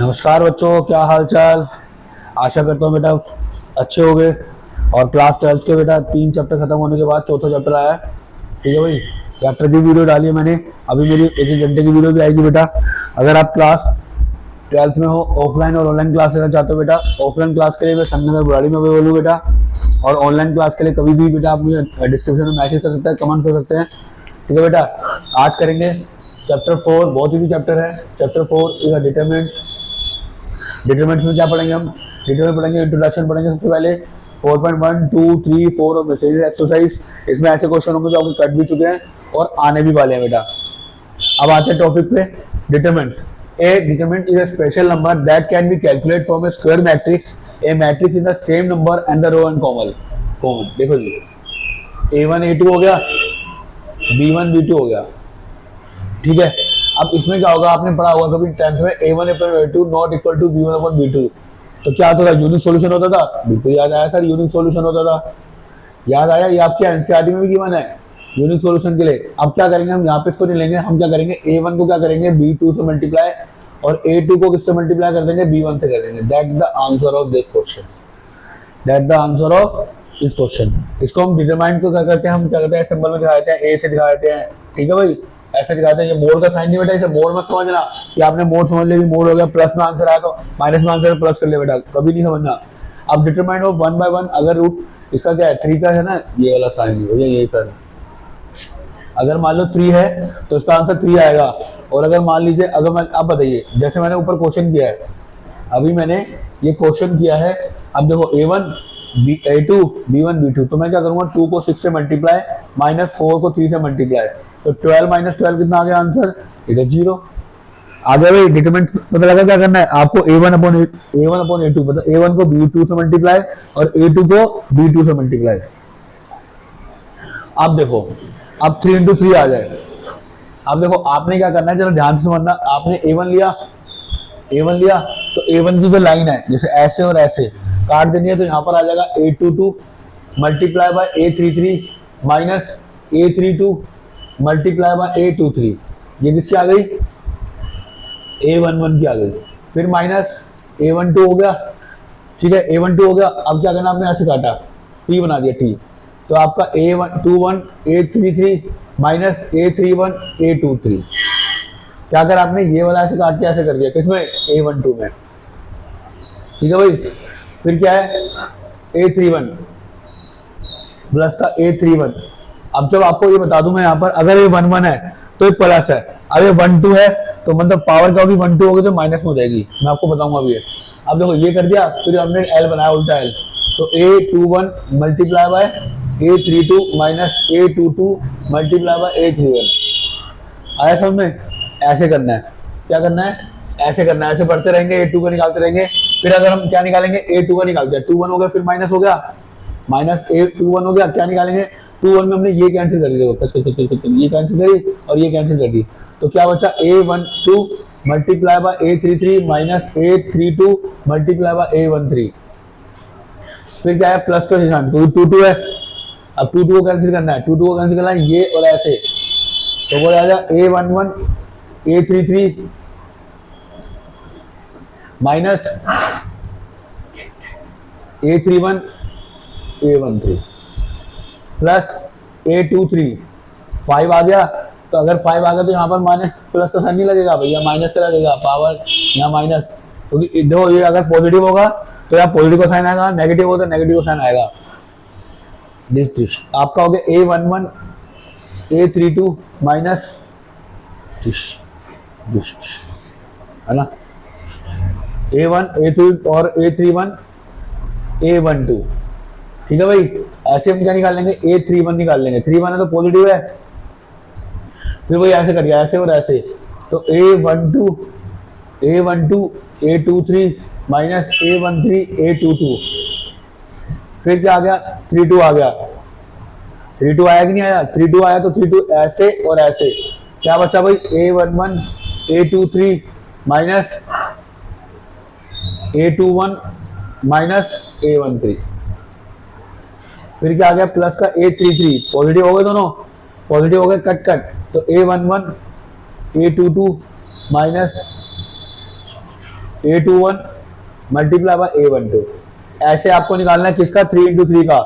नमस्कार बच्चों, क्या हाल चाल। आशा करता हूँ बेटा अच्छे हो गए। और क्लास 12th के बेटा 3 चैप्टर खत्म होने के बाद चौथा चैप्टर आया है। ठीक है भाई, चैप्टर की वीडियो डाली है मैंने। अभी मेरी 1-1 घंटे की वीडियो भी आएगी बेटा। अगर आप क्लास 12th में हो, ऑफलाइन और ऑनलाइन क्लास लेना चाहते हो बेटा, ऑफलाइन क्लास के लिए मैं संतनगर बुराड़ी में अवेलेबल हूँ बेटा। और ऑनलाइन क्लास के लिए कभी भी बेटा आप मुझे डिस्क्रिप्शन में मैसेज कर सकते हैं, कमेंट कर सकते हैं। ठीक है बेटा, आज करेंगे चैप्टर 4। बहुत ही चैप्टर है। Chapter 4 is determinants. डिटरमिनेंट्स में क्या पढ़ेंगे हम? डिटरमिनेंट पढ़ेंगे, इंट्रोडक्शन पढ़ेंगे सबसे पहले, 4.1, 2, 3, 4 और मिसलेनियस एक्सरसाइज। इसमें ऐसे क्वेश्चन होंगे जो आपको कट भी चुके हैं और आने भी वाले हैं बेटा। अब आते हैं टॉपिक पे, determinants. A determinant is a special number that can be calculate from a square matrix. A matrix in the same number and the row and common. देखो जी, A1 A2 हो गया, B1 B2 हो गया। ठीक है, अब इसमें क्या होगा, आपने पढ़ा होगा कभी 10th में, A1 A2 not equal to B1 upon B2। तो क्या होता था? यूनिक सॉल्यूशन होता था। बिल्कुल याद आया सर, यूनिक सॉल्यूशन होता था। याद आया, ये आपके एनसीईआरटी में भी गिवन है यूनिक सॉल्यूशन के लिए। अब क्या करेंगे हम, यहाँ पे इसको नहीं लेंगे, हम क्या करेंगे, A1 को क्या करेंगे, B2 से मल्टीप्लाई, और A2 को किससे मल्टीप्लाई कर देंगे, B1 से कर देंगे। That the answer of this question. That the answer of इस क्वेश्चन। इसको हम डिटरमाइन को क्या करते हैं, हम क्या करते हैं, सिंबल में दिखा देते हैं, ए से दिखा देते हैं। ठीक है भाई, ऐसे दिखाते हैं। ये मोड का साइन नहीं बेटा, इसे मोड मत समझना कि आपने मोड समझ लिया कि मोड हो गया, प्लस में आंसर आया तो माइनस में आंसर प्लस कर लिया बेटा, कभी नहीं समझना। अब डिटरमाइन ऑफ 1 by 1, अगर रूट इसका क्या है 3 का है ना, ये वाला साइन हो गया, यही सर। अगर मान लो 3 है तो इसका आंसर 3 आएगा। और अगर मान लीजिए, अगर मैं, अब बताइए, जैसे मैंने ऊपर क्वेश्चन किया है, अभी मैंने ये क्वेश्चन किया है। अब देखो A1 A2 B1 B2, तो मैं क्या करूंगा, 2 को 6 से मल्टीप्लाई, माइनस 4 को 3 से मल्टीप्लाई, तो 12 माइनस 12 कितना आ गया आंसर, इधर 0 आ गया भाई। डिटरमिनेंट पता लगा क्या करना है आपको, A1 अपॉन A2, मतलब A1 को B2 से मल्टीप्लाई और A2 को B2 से मल्टीप्लाई। अब देखो, अब 3 into 3 आ जाए। अब देखो आपने क्या करना है, जरा ध्यान से समझना। आपने A1 लिया तो A1 की जो लाइन है, जैसे ऐसे और ऐसे काट देनी है, तो यहाँ पर आ जाएगा A22 multiply by A33 minus A32 multiply by A23। ये किसकी आ गई, A11 की आ गई। फिर माइनस A12 हो गया। ठीक है, A12 हो गया। अब क्या करना, आपने ऐसे काटा, T बना दिया T, तो आपका A21 A33 minus A31 A23। क्या कर, आपने ये वाला ऐसे काट के ऐसे कर दिया, किसमें, A12 में। ठीक है भाई, फिर क्या है, A31 प्लस का A31। अब जब आपको ये बता दूं मैं, यहाँ पर अगर ये 1 1 है तो ये प्लस है, अब ये 1 2 है तो मतलब पावर क्या होगी, 1 2 होगी तो माइनस में हो जाएगी। मैं आपको बताऊंगा अभी। अब देखो ये कर दिया, फिर हमने L बनाया उल्टा L, तो A21 multiply by A32 minus A22 multiply by A31। आया समझ में? ऐसे करना है। क्या करना है, ऐसे करना है, ऐसे बढ़ते रहेंगे, A2 का निकालते रहेंगे। फिर अगर हम क्या निकालेंगे, A2 का निकालते हैं, 2 1 हो गया, फिर माइनस हो गया, माइनस A21 हो गया। क्या निकालेंगे, 2 1 में हमने ये कैंसिल कर दिया, ये कैंसिल करी और ये कैंसिल कर दी, तो क्या बचा, A12 multiply by A33 minus A32 multiply by A13। फिर क्या है, प्लस का निशान, क्योंकि 2 2 है। अब 2 2 को कैंसिल करना है, 2 2 को कैंसिल करना है, ये और ऐसे, तो वो आएगा A11 A33 minus A31 A13 plus A23। 5 आ गया, तो अगर 5 आ गया तो यहाँ पर माइनस प्लस का साइन नहीं लगेगा भैया, माइनस का लगेगा, पावर यहाँ माइनस, क्योंकि देखो ये अगर पॉजिटिव होगा तो यहाँ पॉजिटिव का साइन आएगा, नेगेटिव होगा तो नेगेटिव का साइन आएगा। दिस आपका हो गया A11 A32 माइनस है ना, A1 A2 और A31 A12। ठीक है भाई, ऐसे हम क्या निकाल लेंगे, A31 निकाल लेंगे, 31 है तो पॉजिटिव है। फिर वही ऐसे करिए, ऐसे और ऐसे, तो A12 A23 minus A13 A22। फिर क्या आ गया, 32 आ गया। 32 आया कि नहीं आया, 32 आया तो 32 ऐसे और ऐसे। क्या बचा भाई, A11 A23 minus A21 minus A13। फिर क्या आ गया, प्लस का A33, पॉजिटिव हो गए दोनों, पॉजिटिव हो गए, कट कट, तो A11 A22 minus A21 multiply by A12। ऐसे आपको निकालना है किसका, 3 into 3 का,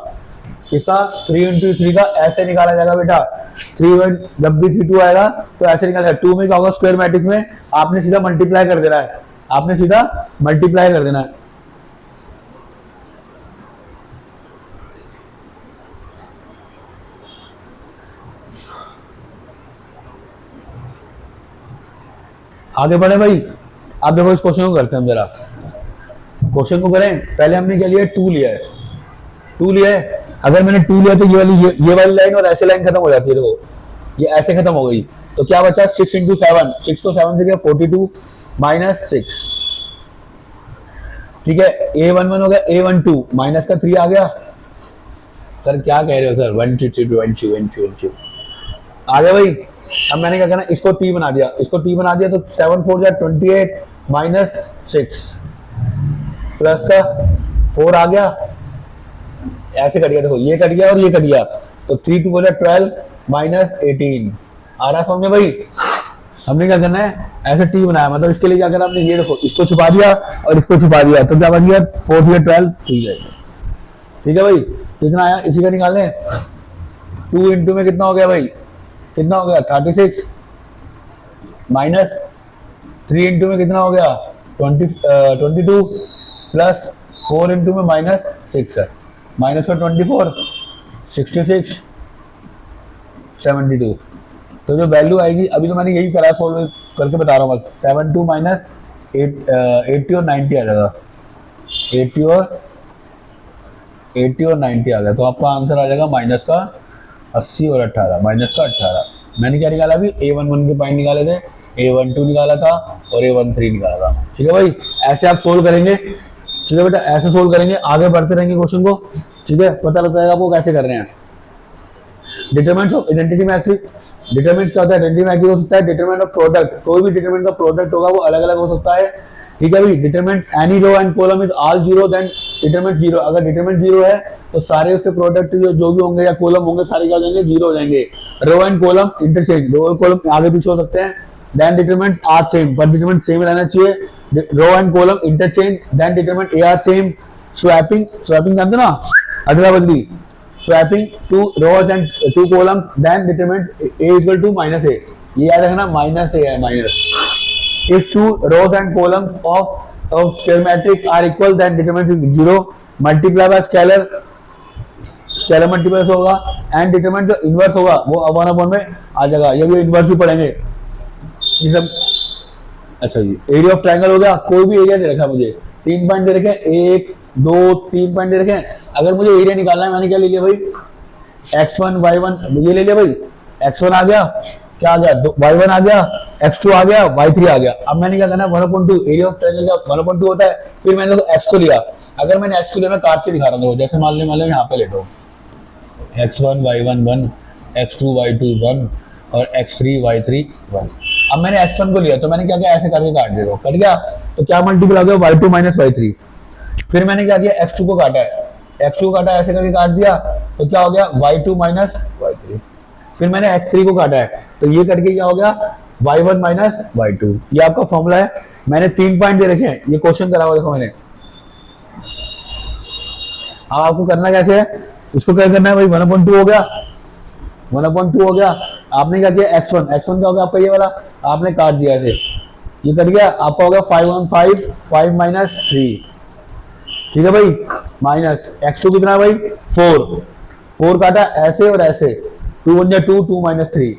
किसका 3 into 3 का ऐसे निकाला जाएगा बेटा। 3 जब भी 3 2 आएगा तो ऐसे निकाला जाएगा। 2 में क्या होगा, स्क्वायर मैट्रिक्स में आपने सीधा मल्टीप्लाई कर देना है, आपने सीधा मल्टीप्लाई कर देना है। आगे बढ़े भाई, आप देखो इस क्वेश्चन को करते हैं हम जरा। क्वेश्चन को करें, पहले हमने क्या लिया, 2 लिया है, 2 लिया है। अगर मैंने 2 लिया तो ये वाली लाइन और ऐसे लाइन खत्म हो जाती है, देखो ये ऐसे खत्म हो गई। तो क्या बचा, 6 into 7, 6 तो 7 से क्या 42 माइनस 6, ठीक है। A11 हो गया, A12 माइनस का 3 आ गया। सर क्या कह रहे हो सर, 1 2 2 1 2 1 2 1 2 आ गया भाई। अब मैंने क्या करना, इसको t बना दिया, इसको t बना दिया तो 7 4 28 माइनस 6 प्लस का 4 आ गया, ऐसे कट गया। देखो ये कट गया और ये कट गया, तो 3 2 12 माइनस 18 आ रहा समझ में भाई। हमने क्या करना है, ऐसे t बनाया, मतलब इसके लिए क्या करना हमने, ये देखो इसको छुपा दिया और इसको छुपा दिया, तो क्या बच गया 4 3 12, ठीक है भाई। कितना आया इसी का निकाल लें। 2 into में कितना हो गया भाई, कितना हो गया 36 माइनस 3 into में कितना हो गया 22 प्लस 4 into में माइनस 6 है, माइनस का 24 66 72। तो जो वैल्यू आएगी, अभी तो मैंने यही करा सोल्व करके बता रहा हूँ बस, 72 माइनस 80 और 90 आ जाएगा, 80 और 90 आ गया। तो आपका आंसर आ जाएगा माइनस का 80 और 18, माइनस का 18। मैंने क्या निकाला अभी, A11 के पॉइंट निकाले थे, A12 निकाला था और A13 निकाला था, ठीक है भाई। ऐसे आप सोल्व करेंगे, ठीक है बेटा, ऐसे सोल्व करेंगे, आगे बढ़ते रहेंगे क्वेश्चन को, ठीक है। पता लगता है आपको कैसे कर रहे हैं। Determinants of identity matrix, determinant क्या होता है, आइडेंटिटी मैट्रिक्स हो सकता है डिटरमिनेंट ऑफ प्रोडक्ट, कोई भी डिटरमिनेंट का प्रोडक्ट होगा वो अलग अलग हो सकता है, ठीक है भाई। Determinant any row and column is all zero, then determinant zero. अगर डिटरमिनेंट जीरो है तो सारे उसके प्रोडक्ट जो भी होंगे या कॉलम होंगे सारे क्या हो जाएंगे, जीरो हो जाएंगे। Row and column interchange, row और कॉलम आगे पीछे हो सकते हैं। देन डिटरमिनेंट्स आर सेम, पर डिटरमिनेंट सेम रहना चाहिए। Row and column interchange, then determinant a are same. Swapping, swapping जानते ना, अदला बदली, swapping 2 rows and 2 columns, then determines a equal to minus a, ये याद रखना माइनस a है, minus. if 2 rows and columns of square matrix are equal, then determines 0, multiply by scalar, scalar multiply होगा, and determinant जो inverse होगा वो 1/1 में आ जाएगा। ये भी इनवर्स भी पढ़ेंगे ये सब। अच्छा जी, एरिया ऑफ ट्रायंगल हो गया, कोई भी एरिया दे रखा है मुझे, 3 पॉइंट दे रखे, 1 2 3 पॉइंट दे रखे हैं। अगर मुझे एरिया निकालना है, मैंने क्या ले लिया भाई, x1 y1 ये ले लिया भाई, x1 आ गया, क्या आ गया y1 आ गया, x2 आ गया, y3 आ गया। अब मैंने क्या करना है 1/2, एरिया ऑफ ट्रायंगल का 1/2 होता है। फिर मैंने x को लिया, अगर मैंने x को लिया, मैं काट के दिखा रहा हूँ, जैसे मान लो यहाँ पे लेता हूँ, x1 y1 1, x2 y2 1 और x3 y3 1। अब मैंने x1 को लिया तो मैंने क्या किया, ऐसे करके काट दे रहा हूँ, कट गया तो क्या मल्टीपल आ गया y2 माइनस y3। फिर मैंने क्या किया, x2 को काटा है, x2 को काटा ऐसे करके काट दिया तो क्या हो गया y2 माइनस y3। फिर मैंने x3 को काटा है तो ये करके क्या हो गया y1 माइनस y2। ये आपका फॉर्मूला है। मैंने 3 पॉइंट दे रखे हैं, ये क्वेश्चन करा हुआ देखो मैंने। अब आपको करना कैसे है, इसको क्या करना है भाई, 1/2 हो गया, 1/2 हो गया। आपने क्या किया, x1 क्या हो गया आपका ये वाला, आपने काट दिया ऐसे, ये कट गया, आपका हो गया 5 1 5 5 माइनस 3, ठीक है भाई, माइनस x2 कितना है भाई 4 काटा ऐसे और ऐसे, 2 1 2 2 माइनस 3।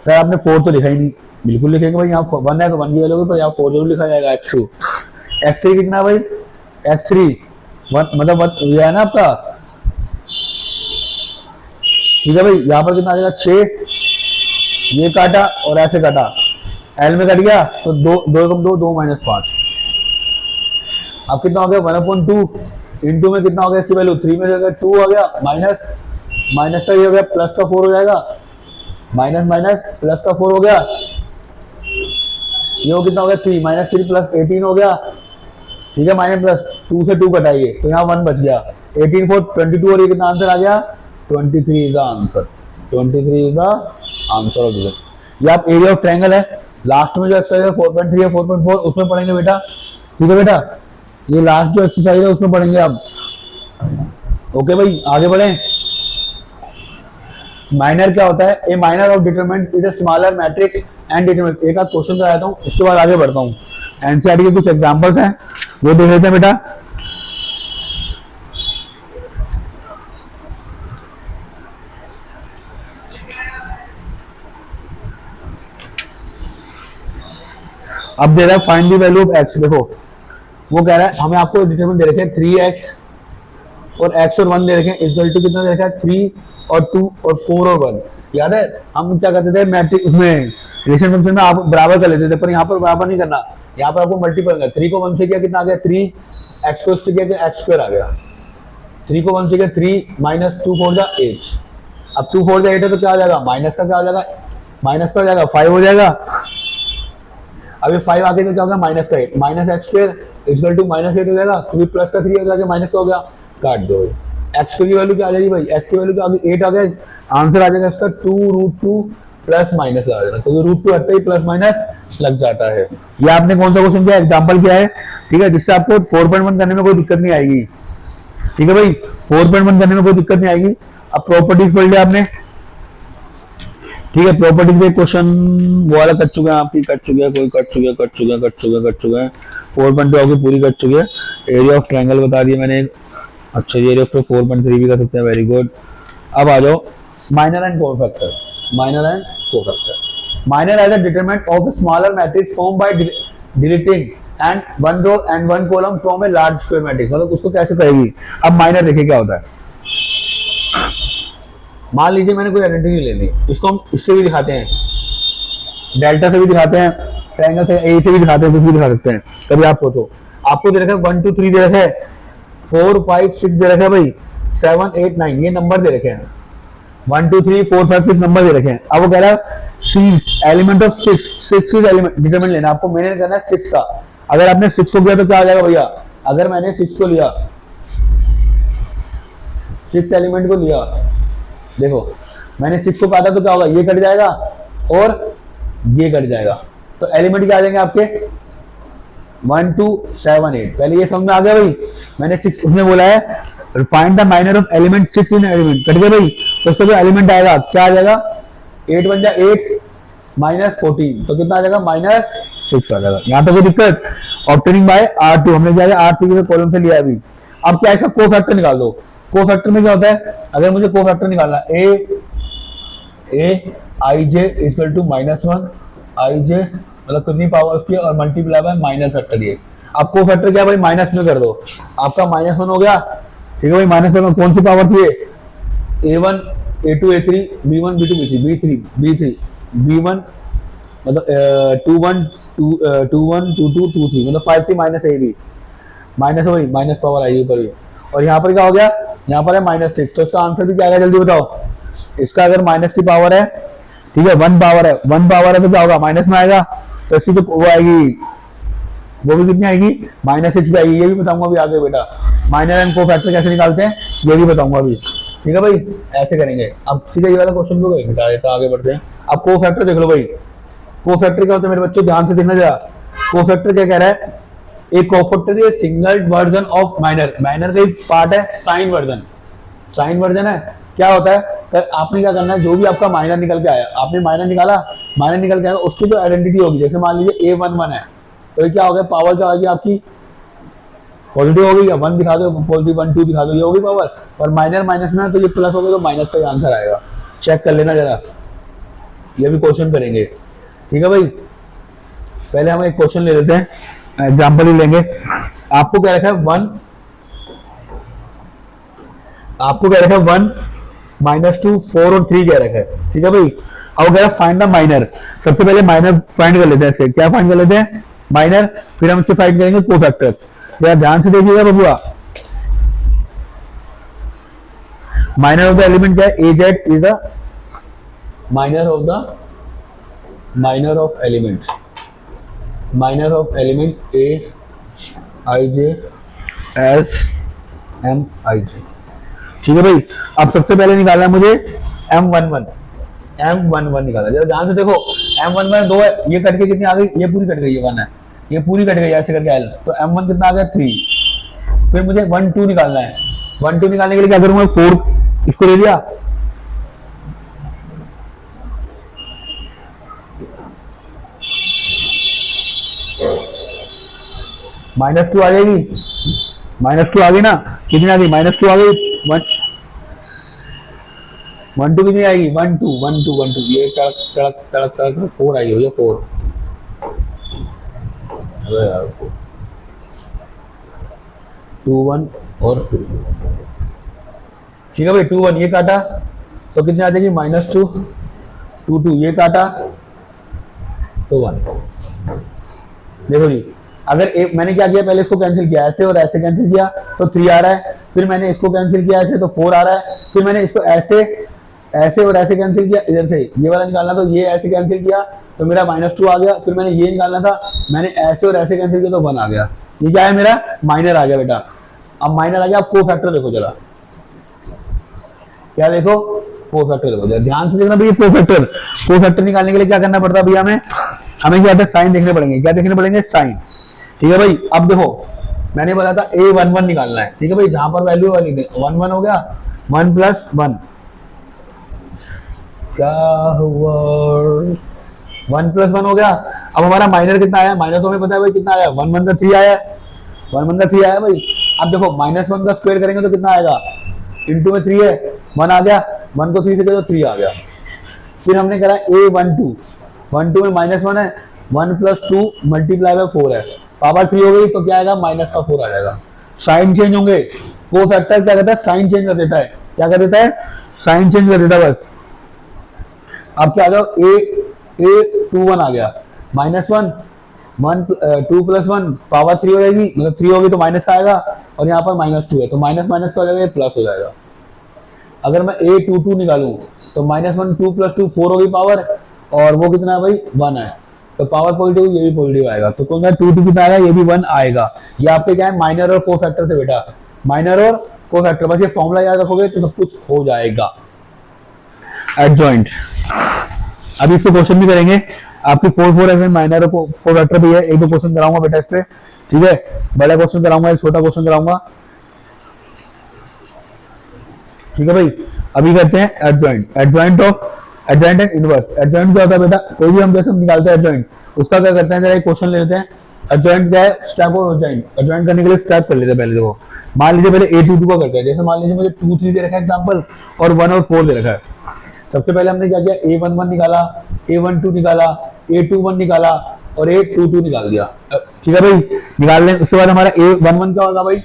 सर आपने 4 तो लिखा ही नहीं, बिल्कुल लिखेंगे भाई, यहाँ 1 है तो 1 की वैल्यू होगी, पर यहाँ 4 जरूर लिखा जाएगा। x2 x3 कितना है भाई, x3 1 मतलब ये है ना आपका, ठीक है भाई। यहाँ पर कितना आ जाएगा 6, ये काटा और ऐसे काटा, एल में कट गया तो 2 माइनस 5। अब कितना हो गया 1/2 इंटू में कितना हो गया इसकी वैल्यू 3 में हो गया 2 हो गया, माइनस का ये हो गया प्लस का 4 हो जाएगा, माइनस प्लस का 4 हो गया, ये कितना हो गया 3 माइनस 3 प्लस 18 हो गया, ठीक है। माइनस प्लस 2 से 2 कटाइए तो यहाँ 1 बच गया, 18 4 22 और ये कितना आंसर आ गया 23 is the answer, 23 is the answer of this. ये आप एरिया ऑफ ट्रायंगल है, लास्ट में जो एक्सरसाइज है 4.3 या 4.4 उसमें पढ़ेंगे बेटा, ठीक है बेटा। ये लास्ट जो एक्सरसाइज है उसमें पढ़ेंगे आप। ओके भाई, आगे बढ़े। माइनर क्या होता है? ए minor of determinant is a smaller matrix and determinant. एक आध क्वेश्चन कराता हूँ, उसके बाद आगे बढ़ता हूँ। एनसीईआरटी के कुछ एग्जांपल्स हैं, वो देख लेते हैं बेटा। अब दे रहा है find the value of x. देखो वो कह रहा है हमें, आपको डिटरमिनेंट दे रखे हैं 3x और x और 1 दे रखे हैं, इक्वल टू कितना दे रखा है 3 और 2 और 4 और 1। याद है हम क्या करते थे मैट्रिक्स उसमें रिलेशन फंक्शन में, आप बराबर कर लेते थे, पर यहाँ पर बराबर नहीं करना, यहाँ पर आपको मल्टीपल करना। 3 को 1 से किया कितना आ गया 3, x को इससे किया x स्क्वायर आ गया। 3 को 1 से किया 3 माइनस 2 4 जा 8। अब 2 4 जा 8 है तो क्या आ जाएगा माइनस का, क्या हो जाएगा माइनस का हो जाएगा 5 हो जाएगा। अभी 5 आगे तो क्या होगा माइनस का 8, minus x square equal to minus 8 हो जाएगा, क्योंकि प्लस का 3 हो जाएगा माइनस का हो गया, काट दो। एक्स की वैल्यू क्या आ जाएगी भाई, एक्स की वैल्यू क्या आ गई 8 आ गया, आंसर आ जाएगा इसका 2√2 प्लस माइनस आ जाएगा, क्योंकि √2 हटते ही प्लस माइनस लग जाता है। ये आपने कौन सा क्वेश्चन किया, एग्जांपल किया है, ठीक है, जिससे आपको 4.1 करने में कोई दिक्कत नहीं आएगी। ठीक है भाई, 4.1 करने में कोई दिक्कत नहीं आएगी। अब प्रॉपर्टीज पढ़ लिया आपने, ठीक है। प्रॉपर्टीज में क्वेश्चन वो वाला कट चुका है, आपकी कट चुके हैं, कोई कट चुके हैं 4.2 आपकी पूरी कट चुकी है। एरिया ऑफ ट्रायंगल बता दिया मैंने। अच्छा, ये एरिया ऑफ 4.3 भी कर सकते हैं, वेरी गुड। अब आ जाओ minor and cofactor. Minor and cofactor, minor as a determinant of a smaller matrix form by deleting and one row and one column from a large square matrix. मतलब उसको कैसे कहेगी। अब माइनर देखिए क्या होता है। मान लीजिए मैंने कोई आइडेंटिटी लेनी, इसको हम इससे भी दिखाते हैं, डेल्टा से भी दिखाते हैं, ट्रायंगल से ए से भी दिखाते हैं, कुछ भी दिखा सकते हैं। कभी आप सोचो, आपको दे रखा है 1 2 3 दे रखा है, 4 5 6 दे रखा है भाई, 7 8 9 ये नंबर दे रखे हैं, 1 2 3 4 5 6 नंबर दे रखे हैं। अब वो कह रहा है C element of 6 is element determine लेना, आपको मेन करना है 6 का। अगर आपने 6 को लिया तो क्या आ जाएगा भैया, अगर मैंने 6 को लिया, 6 एलिमेंट को लिया, देखो मैंने 6 को काटा तो क्या होगा, ये कट जाएगा और ये कट जाएगा, तो एलिमेंट क्या आ जाएंगे आपके 1 2 7 8। पहले ये समझ में आ गया भाई। मैंने 6 उसने बोला है find the minor of element 6 in element, cut गया भाई, तो उसका जो एलिमेंट आएगा क्या आ जाएगा 8 बन जाए 8 माइनस 14, तो कितना आ जाएगा -6 आ जाएगा। यहाँ तो कोई दिक्कत। ऑब्टेनिंग बाय R2 हमने क्या है R3 के कॉलम से लिया अभी। अब क्या इसका कोफैक्टर निकाल दो। कोफैक्टर में क्या होता है, अगर मुझे कोफैक्टर निकालना a i j equal to -1 i j मतलब कितनी पावर उसकी और मल्टीप्लाई बाय माइनस फैक्टर ये। अब कोफैक्टर क्या भाई माइनस में कर दो, आपका -1 हो गया, ठीक है भाई। माइनस में कौन सी पावर थी ये, a1 a2 a3 b1 b2 b3 b3 b1 मतलब 21 21 22 23 मतलब 5 थी माइनस a भी माइनस भाई, माइनस पावर आई ऊपर। और यहाँ पर क्या हो गया, यहाँ पर है -6, तो इसका आंसर भी क्या आएगा जल्दी बताओ। इसका अगर माइनस की पावर है, ठीक है 1 पावर है, 1 पावर है तो क्या होगा माइनस में आएगा, तो इसकी जो वो आएगी वो भी कितनी आएगी -6 भी आएगी। ये भी बताऊंगा अभी आगे बेटा। माइनर एंड कोफैक्टर कैसे निकालते हैं ये भी बताऊंगा अभी, ठीक है भाई। ऐसे करेंगे। अब सीधा ये वाला क्वेश्चन को बेटा तो आगे बढ़ते हैं। अब कोफैक्टर देख लो भाई। कोफैक्टर क्या होता है मेरे बच्चों, ध्यान से देखना जरा। कोफैक्टर क्या कह रहा है, एक कोफैक्टर है single version of minor. Minor का एक पार्ट है साइन वर्जन। साइन वर्जन है, क्या होता है आपने क्या करना है, जो भी आपका माइनर निकल के आया, आपने माइनर निकाला, माइनर निकल के आया, उसकी जो आइडेंटिटी होगी, जैसे मान लीजिए a11 है, तो ये क्या हो गया, पावर क्या होगी आपकी पॉजिटिव हो गई, या 1 दिखा दो पॉजिटिव 1 2 दिखा दो, ये होगी पावर। और माइनर माइनस में है तो ये प्लस हो गया, तो माइनस का आंसर आएगा। चेक कर लेना जरा, ये भी क्वेश्चन करेंगे, ठीक है भाई। पहले हम एक क्वेश्चन ले लेते हैं, एग्जाम्पल ही लेंगे। आपको क्या रखा है 1, आपको क्या रखा है 1 -2 4 और 3 क्या रखा है, ठीक है भाई। अब क्या फाइंड द माइनर, सबसे पहले माइनर फाइंड कर लेते हैं। इसके क्या फाइंड कर लेते हैं माइनर, फिर हम इसके फाइंड करेंगे कोफैक्टर्स। जरा ध्यान से देखिएगा बबुआ। माइनर ऑफ द एलिमेंट क्या है, AZ is the minor of the minor of element, minor of element A I J S M I J, ठीक है भाई। अब सबसे पहले निकालना है मुझे M11। M11 निकाला, जरा ध्यान से देखो। M11 2 है, ये कट के कितनी आ गई, ये पूरी कट गई, ये 1 है, ये पूरी कट गई ऐसे करके L, तो M1 कितना आ गया 3। फिर मुझे 1 2 निकालना है, 1 2 निकालने के लिए क्या करूंगा, 4 इसको ले लिया, -2 आ जाएगी, -2 आ गई ना, कितनी आ गई, -2 आ गई, 1 2 कितनी आएगी, 1 2 1 2 1 2, ये तड़क तड़क तड़क तड़क 4 आई हो, ये 4, अरे यार 4 2 1 और 3, ठीक है भाई, 2 1 ये काटा तो कितनी आ जाएगी, -2 2 2 ये काटा तो 1। देखो जी, अगर एक मैंने क्या किया, पहले इसको कैंसिल किया, ऐसे और ऐसे कैंसिल किया तो 3 आ रहा है, फिर मैंने इसको कैंसिल किया ऐसे तो 4 आ रहा है, फिर मैंने इसको ऐसे ऐसे और ऐसे कैंसिल किया, इधर से ये वाला निकालना तो ये ऐसे कैंसिल किया तो मेरा -2 आ गया, फिर मैंने ये निकालना था, मैंने ऐसे और ऐसे कैंसिल किया तो 1 आ गया, ये क्या है मेरा माइनर आ गया बेटा। अब माइनर आ गया, अब कोफैक्टर देखो जरा, क्या देखो, कोफैक्टर देखो जरा ध्यान से देखना भैया, कोफैक्टर निकालने के लिए क्या करना पड़ता है भैया, हमें क्या है, साइन देखने पड़ेंगे, क्या देखने पड़ेंगे, साइन, ठीक है भाई। अब देखो मैंने बोला था A11 निकालना है, ठीक है भाई, जहां पर वैल्यू वाली 1 1 हो गया, 1 + 1 क्या हुआ, 1 + 1 हो गया। अब हमारा माइनर कितना आया, माइनर तो हमें पता है भाई कितना आया, 1 1 का 3 आया, 1 1 का 3 आया भाई। अब देखो -1 का स्क्वायर करेंगे तो कितना आएगा, इंटू में 3 है, 1 आ गया, 1 को 3 से किया तो 3 आ गया। फिर हमने करा A12, 1 2 में -1 है, 1 + 2 × 4 है, पावर 3 हो गई तो क्या आएगा, -4 आ जाएगा। साइन चेंज होंगे, कोफैक्टर क्या करता है, साइन चेंज कर देता है, क्या कर देता है, साइन चेंज कर देता है बस। अब क्या आ जाओ, A21 आ गया, -1 1 2 + 1 पावर 3 हो जाएगी, मतलब 3 होगी तो माइनस का आएगा, और यहाँ पर -2 है तो माइनस का हो जाएगा, प्लस हो जाएगा। अगर मैं A22 निकालूं तो -1 2 + 2 4 होगी पावर, और वो कितना है भाई 1 है, तो पावर पॉजिटिव, ये भी पॉजिटिव आएगा, तो कौन सा 2 2 कितना आएगा, ये भी 1 आएगा। ये आपके क्या है, माइनर और कोफैक्टर थे बेटा, माइनर और कोफैक्टर, बस ये फॉर्मूला याद रखोगे तो सब कुछ हो जाएगा। एडजॉइंट, अभी इसको क्वेश्चन भी करेंगे, आपकी 4 4 एग्जाम माइनर और कोफैक्टर भी है, एक दो क्वेश्चन कराऊंगा बेटा इस पे, ठीक है, बड़ा क्वेश्चन कराऊंगा, एक छोटा क्वेश्चन कराऊंगा, ठीक है भाई। अभी करते हैं adjoint, adjoint and inverse. Adjoint क्या होता है बेटा, कोई भी हम जैसे निकालते हैं एडजॉइंट, उसका क्या करते हैं, जरा एक क्वेश्चन ले लेते हैं। एडजॉइंट क्या है, स्टेप ऑफ एडजॉइंट, एडजॉइंट करने के लिए स्टेप कर लेते हैं पहले। देखो मान लीजिए पहले A22 का करते हैं, जैसे मान लीजिए मुझे 2 3 दे रखा है एग्जांपल, और 1 और 4 दे रखा है। सबसे पहले हमने क्या किया, A11 निकाला, A12 निकाला, A21 निकाला और A22 निकाल दिया, ठीक है भाई, निकाल लें। उसके बाद हमारा A11 क्या होगा भाई,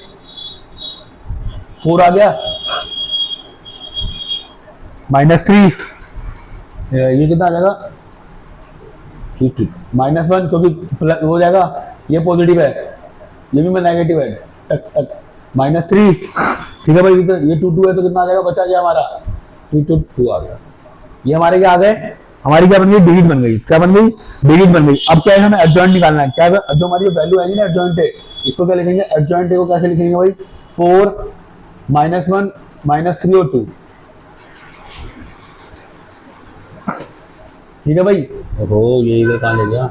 4 आ गया, -3, ये कितना आ जाएगा, ठीक ठीक, -1 क्योंकि प्लस हो जाएगा, ये पॉजिटिव है, ये भी मैं नेगेटिव है, टक टक, -3, ठीक है भाई, ये 2 2 है तो कितना आ जाएगा, बचा गया हमारा 2 2 आ गया। ये हमारे क्या आ गए, हमारी क्या बन गई, डिजिट बन गई, क्या बन गई, डिजिट बन गई। अब क्या है, हमें एडजॉइंट निकालना है, क्या है जो हमारी वैल्यू आएगी ना एडजॉइंट है, इसको क्या लिखेंगे, एडजॉइंट को कैसे लिखेंगे भाई, 4 -1 -3 और 2, ठीक है भाई। हो ये इधर कहाँ ले गया,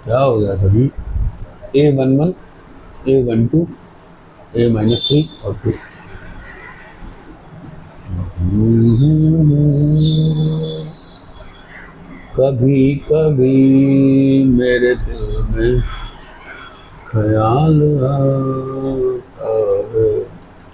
क्या हो गया सभी, A11 A12 A-3 और 2, कभी कभी मेरे दिल में ख्याल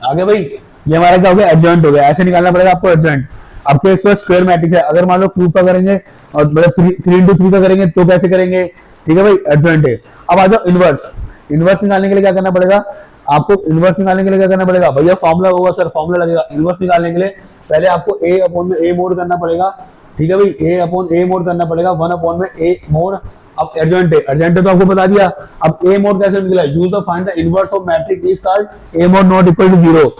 आगे भाई। ये हमारा क्या हो गया, एडजॉइंट हो गया, ऐसे निकालना पड़ेगा आपको एडजॉइंट। आपके इस पर स्क्वायर मैट्रिक्स है, अगर मान लो क्यूब का करेंगे और मतलब 3 × 3 का करेंगे तो कैसे करेंगे, ठीक है भाई, एडजॉइंट है। अब आ जाओ इनवर्स, इनवर्स निकालने के लिए क्या करना पड़ेगा आपको, इनवर्स निकालने के लिए क्या करना पड़ेगा भैया, फॉर्मूला होगा सर, फॉर्मूला लगेगा। इनवर्स निकालने के लिए पहले आपको A/A मोड करना पड़ेगा, ठीक है भाई, A/A मोड करना पड़ेगा, 1 में A मोड। अब एडजॉइंट है, एडजॉइंट तो आपको बता दिया। अब A मोड कैसे निकला, use the find the inverse of matrix is called A mod not equal to 0।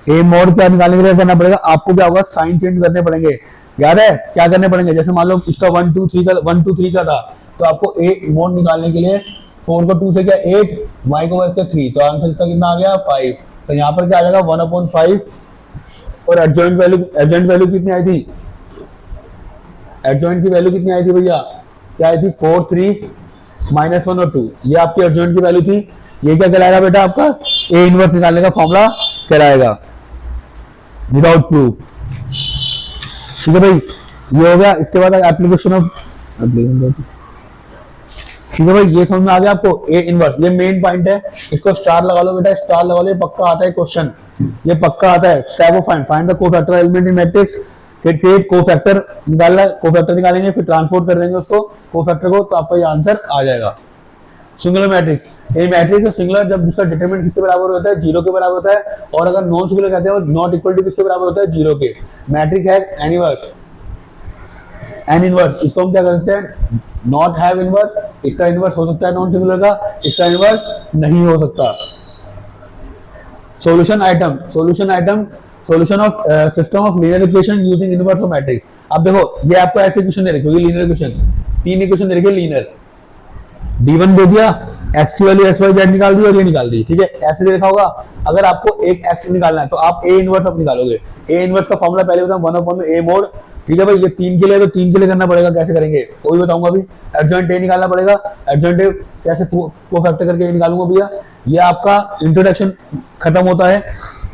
A mod क्या निकालने के लिए करना पड़ेगा आपको, क्या होगा, साइन चेंज करने पड़ेंगे, याद है क्या करने पड़ेंगे। जैसे मान लो इसका 1 2 3 का था, तो आपको A मोड निकालने के लिए 4 को 2 से क्या 8, y को वैसे 3, तो आंसर इसका कितना आ गया 5। तो यहाँ पर क्या आ जाएगा 1/5, और एडजॉइंट वैल्यू कितनी आई थी एडजॉइंट की वैल्यू कितनी आई थी भैया, क्या आई थी 4 3 -1 और 2, ये आपकी एडजॉइंट की वैल्यू थी। ये क्या कहलाएगा बेटा, आपका ए इनवर्स निकालने का फॉर्मूला कहलाएगा विदाउट प्रूफ। ठीक है भाई, ये हो गया। इसके बाद एप्लीकेशन ऑफ, ठीक है भाई, ये समझ में आ गया आपको ए इनवर्स, ये मेन पॉइंट है, इसको स्टार लगा लो बेटा, स्टार लगा लो, ये पक्का आता है क्वेश्चन, ये पक्का आता है। Step of find the cofactor element in matrix, फिर क्रिएट कोफैक्टर निकालना है, कोफैक्टर निकालेंगे, फिर ट्रांसपोर्ट कर देंगे उसको कोफैक्टर को, तो आपका ये आंसर आ जाएगा। सिंगुलर मैट्रिक्स, ये मैट्रिक्स सिंगुलर जब जिसका डिटरमिनेंट किसके बराबर होता है, 0 के बराबर होता है, और अगर नॉन सिंगुलर कहते हैं नॉट इक्वल टू किसके बराबर होता है, 0 के। मैट्रिक्स है एन इनवर्स, एन इनवर्स, इसको हम क्या करते हैं, नॉट हैव इनवर्स, इसका इनवर्स हो सकता है नॉन सिंगुलर का, इसका इनवर्स नहीं हो सकता। Solution item, solution item, solution of system of linear equation using inverse of matrix. अब देखो ये आपको ऐसे इक्वेशन दे रखी होगी, लीनियर इक्वेशन, 3 इक्वेशन दे रखी है लीनियर, d1 दे दिया, x की वैल्यू x y z निकाल दी और ये निकाल दी, ठीक है, ऐसे दे रखा होगा। अगर आपको एक x निकालना है तो आप a इनवर्स अब निकालोगे, a इनवर्स का फॉर्मूला पहले बताऊं, 1/a मोड, ठीक है भाई, ये 3 के लिए तो 3 के लिए करना पड़ेगा, कैसे करेंगे वो भी बताऊंगा अभी। एडजॉइंट a निकालना पड़ेगा, एडजॉइंट a कैसे कोफैक्टर करके निकालूंगा भैया। ये आपका इंट्रोडक्शन खत्म होता है,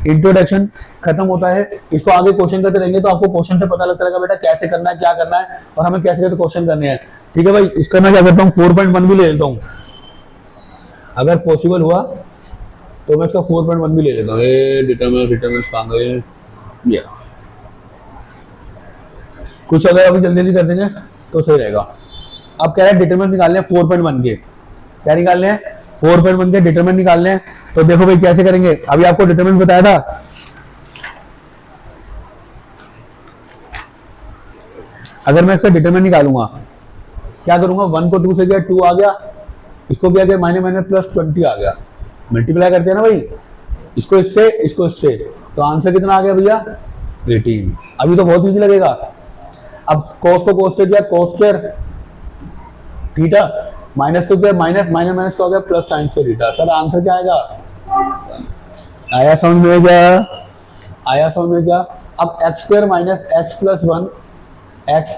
इंट्रोडक्शन खत्म होता है, इसको आगे क्वेश्चन करते रहेंगे तो आपको क्वेश्चन से पता लगता रहेगा बेटा कैसे करना है, क्या करना है, और हमें कैसे कैसे क्वेश्चन करने हैं। ठीक है भाई, इसका मैं क्या करता हूँ 4.1 भी ले लेता हूँ, अगर पॉसिबल हुआ तो मैं इसका 4.1 भी ले लेता हूँ। डिटरमिनेंट्स कहाँ गए, कुछ अगर अभी जल्दी जल्दी कर देंगे तो सही रहेगा। अब कह रहे हैं डिटरमिनेंट निकालने हैं 4.1 के, क्या निकालने हैं 4.1 के डिटरमिनेंट निकालने हैं। तो देखो भाई कैसे करेंगे, अभी आपको डिटरमिनेंट बताया था, अगर मैं इसका डिटरमिनेंट निकालूंगा क्या करूंगा, 1 को 2 से गया 2 आ गया, इसको क्या गया माइनस माइनस प्लस 20 आ गया, मल्टीप्लाई करते हैं ना भाई, इसको इससे इसको इससे, तो आंसर कितना आ गया भैया 18। अभी तो बहुत इजी लगेगा। अब cos को cos से किया cos स्क्वायर थीटा, माइनस को किया माइनस, माइनस माइनस को हो गया plus sine square theta. Sir answer क्या आएगा, आया समझ में क्या, आया समझ में क्या। अब x square minus x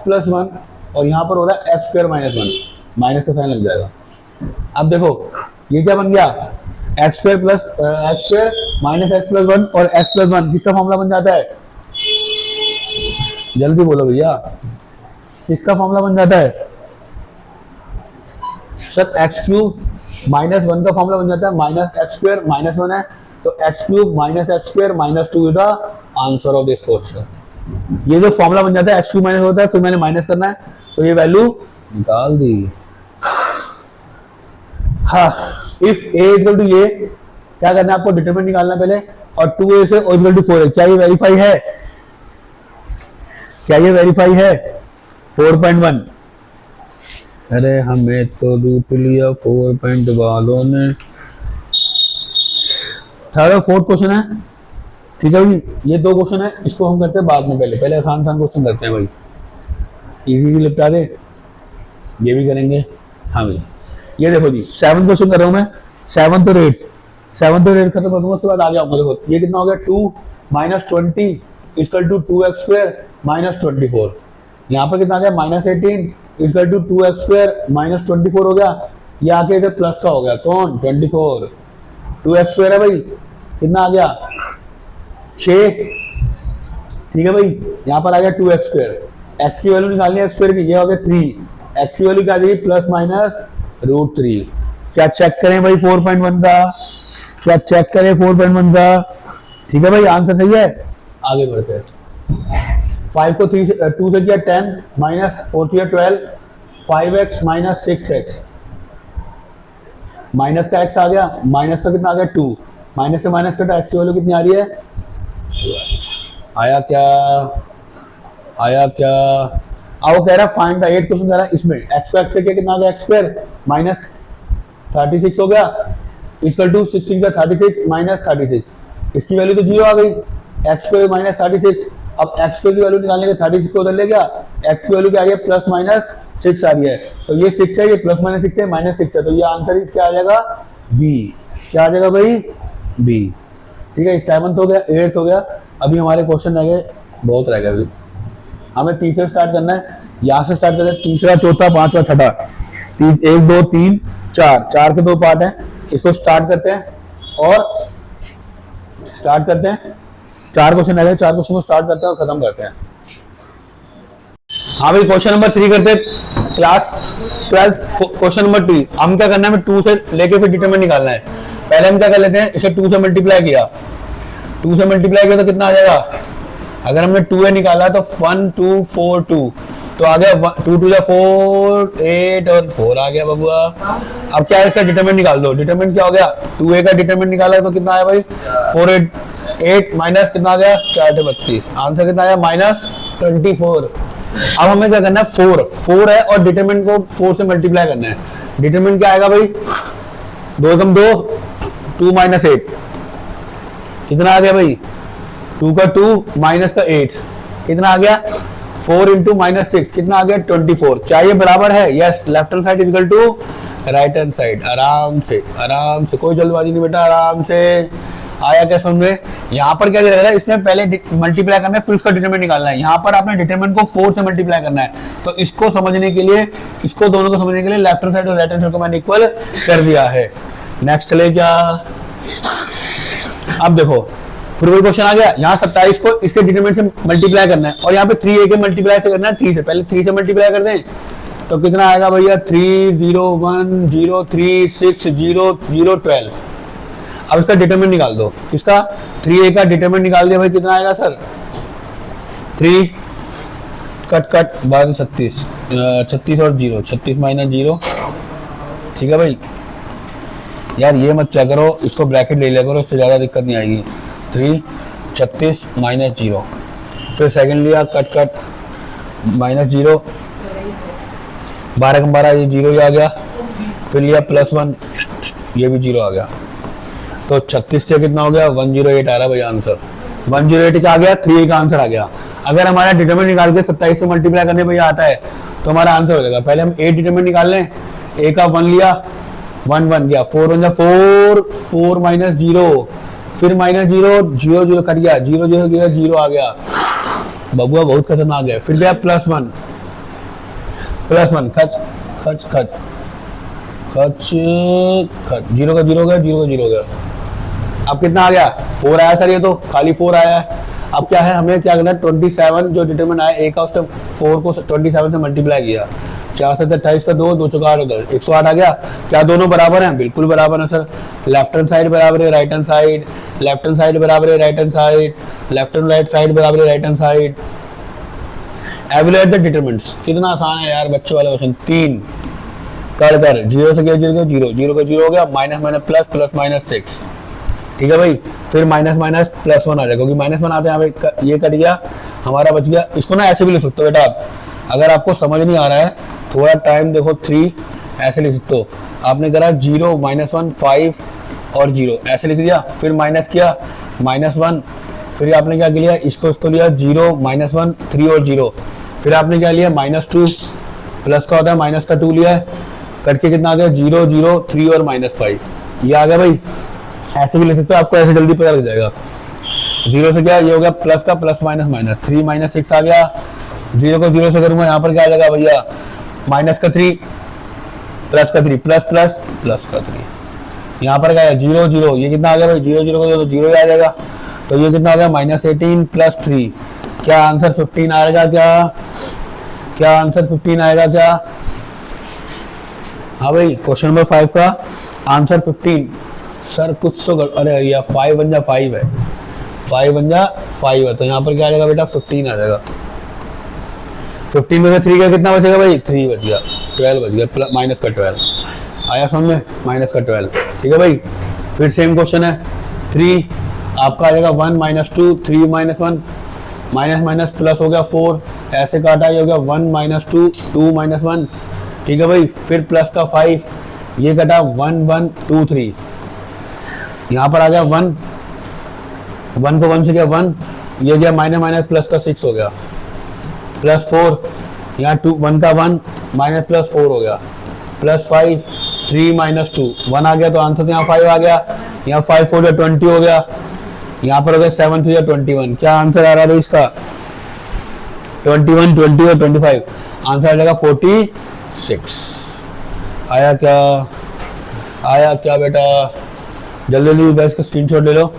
plus one और यहाँ पर हो रहा है एक्स स्क्वायर माइनस 1, माइनस का साइन लग जाएगा। अब देखो ये क्या बन गया, x square minus x plus 1 और एक्स प्लस 1 किसका फॉर्मूला बन जाता है, जल्दी बोलो भैया, किसका फॉर्मूला बन जाता है सर, एक्स क्यूब माइनस 1 का फॉर्मूला बन जाता है, माइनस एक्स स्क्वायर माइनस 1 है तो x cube minus x square minus 2 is the answer of this question. ये जो फॉर्मूला बन जाता है एक्स क्यूब माइनस होता है, फिर मैंने माइनस करना है तो ये वैल्यू निकाल दी। हाँ, इफ a इक्वल टू ये क्या करना है आपको, डिटरमिनेंट निकालना पहले, और 2a से इक्वल टू 4 है, क्या ये वेरीफाई है, क्या ये वेरीफाई है 4.1। अरे हमें तो लूट लिया 4 वालों ने। थर्ड और फोर्थ क्वेश्चन है, ठीक है भाई, ये 2 क्वेश्चन है, इसको हम करते हैं बाद में, पहले आसान क्वेश्चन करते हैं भाई, इजी निपटा दे, ये भी करेंगे। हाँ भाई, ये देखो जी 7 क्वेश्चन कर रहा हूँ मैं, 7 और 8 खत्म कर दूंगा, उसके बाद आगे आऊंगा। देखो ये कितना हो गया 2 minus 20 equal to 2x square minus 24, यहाँ पर कितना आ गया minus 18 equal to 2x square minus 24 हो गया, ये आके इधर प्लस का हो गया कौन 24, 2x स्क्वायर है भाई, कितना आ गया 6, ठीक है भाई, यहाँ पर आ गया 2x स्क्वायर, x की वैल्यू निकालनी है x स्क्वायर की, ये हो गया 3, x की वैल्यू क्या आ जाएगी प्लस माइनस √3। क्या चेक करें भाई 4.1 का, क्या चेक करें 4.1 का, ठीक है भाई, आंसर सही है। आगे बढ़ते हैं, 5 को 2 से किया 10 माइनस 4 किया 12, 5x माइनस 6x, माइनस का x आ गया, माइनस का कितना आ गया 2, माइनस से माइनस कटा, x की वैल्यू कितनी आ रही है, आया क्या, आया क्या। अब वो कह रहा है फाइंड द 8 क्वेश्चन कह रहा है, इसमें x को x से किया कितना आ गया x स्क्वायर माइनस 36 हो गया इक्वल टू 16 का 36 माइनस 36, इसकी वैल्यू तो 0 आ गई, x स्क्वायर माइनस 36। अब x स्क्वायर की वैल्यू निकालने के 36 को उधर ले गया, x की वैल्यू क्या आ रही है प्लस माइनस 6 आ रही है, तो ये 6 है, ये प्लस माइनस 6 है, माइनस 6 है, तो ये आंसर इस क्या आ जाएगा बी, क्या आ जाएगा भाई बी। ठीक है, 7th हो गया, 8th हो गया, अभी हमारे क्वेश्चन रह गए, बहुत रह गए अभी, हमें तीसरे स्टार्ट करना है। यहाँ से स्टार्ट करते हैं, तीसरा चौथा पांचवा छठा, एक दो तीन चार, चार के दो पार्ट हैं, इसको स्टार्ट करते हैं और स्टार्ट करते हैं। चार क्वेश्चन आ गए, चार क्वेश्चन को स्टार्ट करते हैं और खत्म करते हैं। हाँ भाई क्वेश्चन नंबर 3 करते हैं, क्लास 12 क्वेश्चन नंबर 2। हम क्या करना है, 2 से लेके फिर डिटरमिनेंट निकालना है। पहले हम क्या कर लेते हैं, इसे 2 से मल्टीप्लाई किया, 2 से मल्टीप्लाई किया तो कितना आ जाएगा, अगर हमने 2a निकाला तो 1 2 4 2, तो आ गया 2 2 4 8 और 4 आ गया बबुआ। अब क्या है, इसका डिटरमिनेंट निकाल दो। डिटरमिनेंट क्या हो गया, 2a का डिटरमिनेंट निकाला तो कितना आया भाई 4 8 माइनस कितना आ गया 4 32, आंसर कितना आया -24। अब हमें क्या करना है, 4 है और डिटरमिनेंट को 4 से मल्टीप्लाई करना है। डिटरमिनेंट क्या आएगा भाई, 2 कम 2 2 माइनस 8, कितना आ गया भाई 2 का 2 माइनस का 8, कितना आ गया 4 इंटू माइनस 6, कितना आ गया 24। क्या ये बराबर है, yes, left hand side is equal to right hand side. आराम से कोई जल्दबाजी नहीं बेटा, आराम से आया क्या समझ में। यहाँ पर क्या दे रहा है, इसमें पहले मल्टीप्लाई करना है फिर उसका डिटरमिनेंट निकालना है। यहाँ पर आपने डिटरमिनेंट को 4 से मल्टीप्लाई करना है, तो इसको समझने के लिए, इसको दोनों को समझने के लिए लेफ्ट हैंड साइड और राइट हैंड साइड को मैंने इक्वल कर दिया है। नेक्स्ट चले क्या, अब देखो फिर वही क्वेश्चन आ गया, यहाँ 27 को इसके डिटरमिनेंट से मल्टीप्लाई करना है और यहाँ पे 3a के मल्टीप्लाई से करना है 3 से, पहले 3 से मल्टीप्लाई कर दें तो कितना आएगा भैया 3 0 1 0 3 6 0 0 12। अब इसका डिटरमिनेंट निकाल दो, किसका 3a का डिटरमिनेंट निकाल दिया भाई, कितना आएगा सर 3 कट 36 36 और 0 36 माइनस 0, ठीक है भाई। यार ये मत क्या करो, इसको ब्रैकेट ले लिया करो, इससे ज़्यादा दिक्कत नहीं आएगी। 3 36 माइनस 0, फिर सेकंड लिया कट माइनस 0, 12 कम 12 ये 0 ही आ गया, फिर लिया +1 ये भी 0 आ गया, तो 36 से कितना हो गया 108 आ रहा भाई आंसर। 108 का आ गया, 3a का आंसर आ गया। अगर हमारा डिटरमिनेंट निकाल के 27 से मल्टीप्लाई करने भैया आता है तो हमारा आंसर हो जाएगा। पहले हम a डिटरमिनेंट निकाल लें, a का 1 लिया 1 1 गया, 4 1 4 4 माइनस 0, फिर माइनस 0 0 0 कट गया, 0 0 गया 0 आ गया बबुआ, बहुत खतरनाक है। फिर गया +1 खच खच खच खच खच, 0 का 0 हो गया, 0 का 0 हो गया। अब कितना आ गया 4 आया सर, ये तो खाली 4 आया है। अब क्या है, हमें क्या करना है 27 जो डिटरमिनेंट आया a का, उससे 4 को 27 से मल्टीप्लाई किया, 4 से 28 का 2 2 4 8 108 आ गया। क्या दोनों बराबर हैं, बिल्कुल बराबर है सर। लेफ्ट हैंड साइड बराबर है right hand side, left hand side बराबर है right hand side, left hand right side बराबर है right hand side. Evaluate the determinants, कितना आसान है यार बच्चों वाला क्वेश्चन। 3 कर 0 से गया 0 0 का 0 हो गया, minus minus plus plus minus 6, ठीक है भाई। फिर माइनस माइनस +1 आ जाएगा, क्योंकि -1 आते हैं, ये कट गया, हमारा बच गया। इसको ना ऐसे भी लिख सकते हो बेटा आप, अगर आपको समझ नहीं आ रहा है थोड़ा टाइम देखो, 3 ऐसे लिख सकते हो। आपने करा 0 -1 5 और 0 ऐसे लिख दिया, फिर माइनस किया -1, फिर आपने क्या किया, इसको लिया 0 -1 3 और 0, फिर आपने क्या लिया -2, प्लस का होता है माइनस का 2 लिया है, करके कितना आ गया 0 0 3 और -5, ये आ गया भाई। ऐसे भी लिख सकते हो, आपको ऐसे जल्दी पता लग जाएगा। 0 से क्या ये हो गया प्लस का प्लस माइनस माइनस, 3 6 आ गया, 0 को 0 से करूंगा, यहाँ पर क्या आ जाएगा भैया माइनस का 3 प्लस का 3 प्लस प्लस प्लस का 3, यहाँ पर क्या है 0 0, ये कितना आ गया भाई 0 0 को 0 ही आ जाएगा, तो ये कितना आ गया -18 + 3, क्या आंसर 15 आएगा, क्या आंसर 15 आएगा क्या। हाँ भाई क्वेश्चन नंबर 5 का आंसर 15। सर कुछ तो अरे या 5 बन जा 5 है, 5 बन जा 5 है, तो यहाँ पर क्या आ जाएगा बेटा 15 आ जाएगा। 15 में से 3 का कितना बचेगा भाई 3 बच गया, 12 बच गया, माइनस का 12 आया समझ में, माइनस का 12, ठीक है भाई। फिर सेम क्वेश्चन है 3, आपका आ जाएगा 1 -2 3 -1 माइनस माइनस प्लस हो गया 4, ऐसे काटा ये हो गया 1 -2 2 -1, ठीक है भाई। फिर प्लस का 5, ये कटा 1 1 2 3, यहाँ पर आ गया 1 1 को 1 से गया 1, ये गया माइनस माइनस प्लस का 6 हो गया, +4, यहाँ 2 1 का 1 माइनस प्लस 4 हो गया, +5 3 -2 1 आ गया, तो आंसर यहाँ 5 आ गया, यहाँ 5 4 20 हो गया, यहाँ पर हो गया 7 3 21, क्या आंसर आ रहा है इसका 21 20 और 25। आंसर आ जाएगा 46। आया क्या बेटा? जल्दी जल्दी बैच का स्क्रीनशॉट ले लो,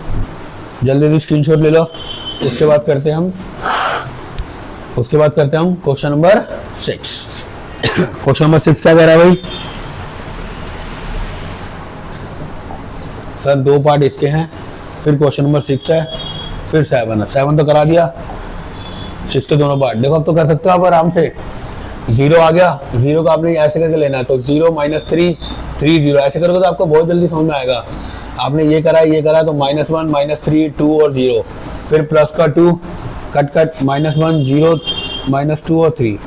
जल्दी जल्दी स्क्रीनशॉट ले लो। उसके बाद करते हैं हम क्वेश्चन नंबर 6। क्वेश्चन नंबर 6 क्या कह रहा है भाई? सर 2 पार्ट इसके हैं, फिर क्वेश्चन नंबर 6 है, फिर 7 है। 7 तो करा दिया, 6 के दोनों पार्ट। देखो अब तो कर सकते हो आप आराम से। 0 आ गया, 0 का आपने ऐसे करके लेना है, तो 0 - 3 3 0 ऐसे करोगे तो आपको बहुत जल्दी समझ में आएगा। आपने ये करा तो -1 -3 2 और 0, फिर प्लस का 2 कट -1 0 -2 और 3।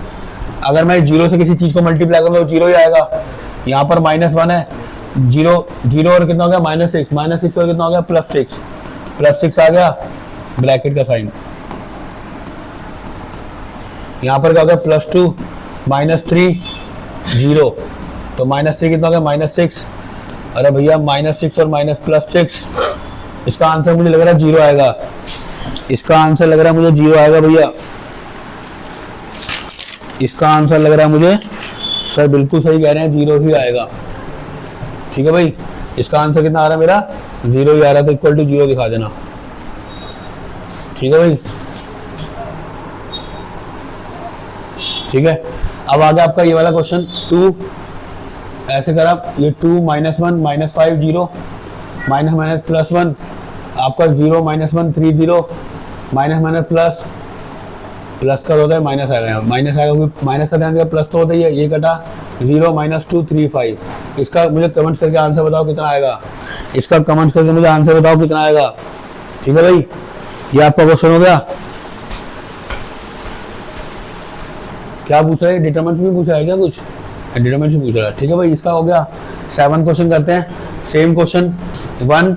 अगर मैं 0 से किसी चीज को मल्टीप्लाई करूँ तो 0 ही आएगा। यहाँ पर -1 है, 0 और कितना हो गया -6 और कितना हो गया +6 आ गया, ब्रैकेट का साइन। यहाँ पर क्या हो गया +2 -3 0, तो -3 कितना हो गया -6। अरे भैया -6 और +6, इसका आंसर मुझे लग रहा है 0 आएगा। इसका आंसर लग रहा है मुझे 0 आएगा भैया। इसका आंसर लग रहा है मुझे, सर बिल्कुल सही कह रहे हैं, 0 ही आएगा। ठीक है भाई, इसका आंसर कितना आ रहा है मेरा? 0 ही आ रहा है, तो इक्वल टू 0 दिखा देना। ठीक है भाई, ठीक है। अब आ गया आपका ये वाला क्वेश्चन 2। ऐसे करा, ये 2 -1 -5 0 +1 आपका 0 -1 3 0 प्लस का होता है माइनस आएगा, माइनस का ध्यान दिया, प्लस तो होता ही है। ये कटा 0 -2 3 5। इसका मुझे कमेंट्स करके आंसर बताओ कितना आएगा। इसका कमेंट्स करके मुझे आंसर बताओ कितना आएगा। ठीक है भाई, ये आपका क्वेश्चन हो गया। क्या पूछ रहा है? डिटरमिनेंट भी पूछ रहा है क्या कुछ? डिटरमिनेंट भी पूछ रहा है। ठीक है भाई, इसका हो गया। 7 क्वेश्चन करते हैं, सेम क्वेश्चन। 1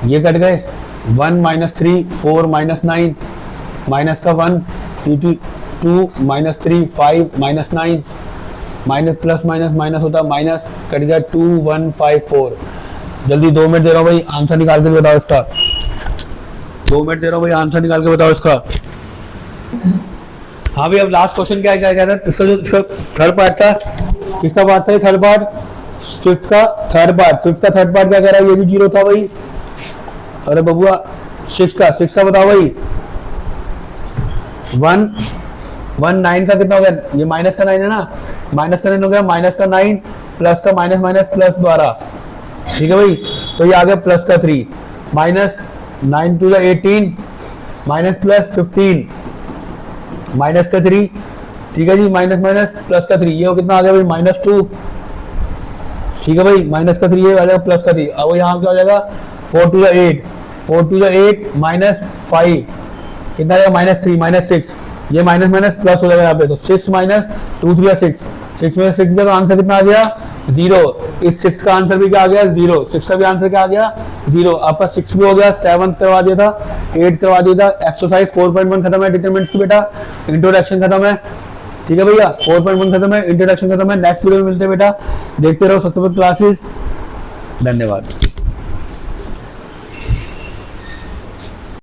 ये कट गए, 1 -3 4 -9 माइनस का 1 2 -3 5 -9 माइनस प्लस माइनस माइनस होता माइनस, कट गया 2 1 5 4। जल्दी 2 मिनट दे रहा हूँ भाई, आंसर निकाल के बताओ इसका। 2 मिनट दे रहा हूँ भाई, आंसर निकाल के बताओ इसका। हाँ भाई, अब लास्ट क्वेश्चन क्या क्या था? इसका जो इसका थर्ड पार्ट था, किसका पार्ट था? थर्ड पार्ट, फिफ्थ का थर्ड पार्ट क्या कह रहा है? ये भी 0 था भाई। अरे बबुआ 6 का बताओ भाई। 1 9 का कितना हो गया? ये माइनस का 9 है ना, माइनस का 9 हो गया, माइनस का 9 प्लस का माइनस माइनस प्लस द्वारा। ठीक है भाई, तो ये आ गया प्लस का 3 minus 9 to 18 minus plus 15 minus का 3। ठीक है जी, माइनस माइनस प्लस का 3, ये कितना आ गया भाई? -2। ठीक है भाई, माइनस का 3 ये आ जाएगा प्लस का 3। अब यहाँ क्या हो जाएगा? 4 टू 8 माइनस 5 कितना आएगा? -3 -6। ये माइनस माइनस प्लस हो जाएगा यहाँ पे, तो 6 माइनस 2 3 6 6 में 6 का तो आंसर कितना आ गया? 0। इस 6 का आंसर भी क्या आ गया? 0। 6 का भी आंसर क्या आ गया? 0। आपका 6 भी हो गया, 7 करवा दिया था, 8 करवा दिया था। एक्सरसाइज 4.1 खत्म है, डिटरमिनेंट्स की बेटा, इंट्रोडक्शन खत्म है। ठीक है भैया, 4.1 खत्म है, इंट्रोडक्शन खत्म है। नेक्स्ट वीडियो में मिलते हैं बेटा, देखते रहो सबसे क्लासेस। धन्यवाद।